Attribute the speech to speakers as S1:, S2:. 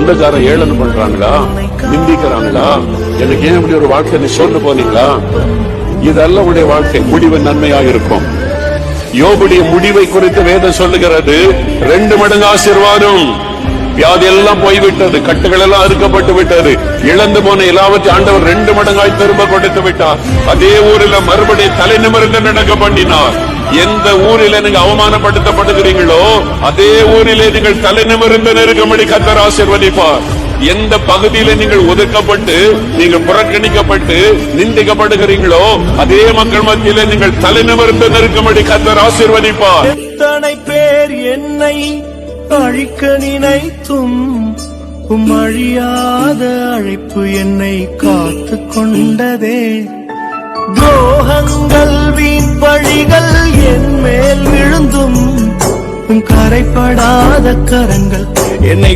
S1: சொந்தக்காரன் ஏளனம் பண்றாங்களா, நிந்திக்கிறாங்களா, எனக்கு ஏன் இப்படி ஒரு வாழ்க்கை நீ சொல்ல போனீங்களா? இதெல்லாம் உடைய வாழ்க்கை முடிவு நன்மையாக இருக்கும். யோபுடைய முடிவை குறித்து வேதம் சொல்லுகிறது, 2 மடங்கு ஆசீர்வாதம். வியாதி எல்லாம் போய்விட்டது, கட்டுகள் எல்லாம் அறுக்கப்பட்டு விட்டது, இழந்து போன எல்லாவற்றையும் ஆண்டவர் 2 மடங்காய் திரும்ப கொடுத்து விட்டார். அதே ஊரில் மறுபடியும் தலை நிமிர்ந்து நடக்க பண்ணினார். எந்த ஊரில் நீங்க அவமானப்படுத்தப்படுகிறீங்களோ அதே ஊரிலே நீங்கள் தலை நிமிர்ந்து நெருக்கமடி கர்த்தர் ஆசீர்வதிப்பார். எந்த பகுதியில நீங்கள் ஒதுக்கப்பட்டு நீங்கள் புறக்கணிக்கப்பட்டு நிந்திக்கப்படுகிறீங்களோ அதே மக்கள் மத்தியில நீங்கள் தலை நிமிர்ந்து நெருக்கமடி கர்த்தர் ஆசீர்வதிப்பார்.
S2: எத்தனை பேர் என்னை அழிக்க நினைத்தும் அழியாத அழைப்பு என்னை காத்து கொண்டதே. துரோகங்கள் வீண் பழிகள் என் மேல் விழுந்தும் கரைப்படாத கரங்கள் என்னை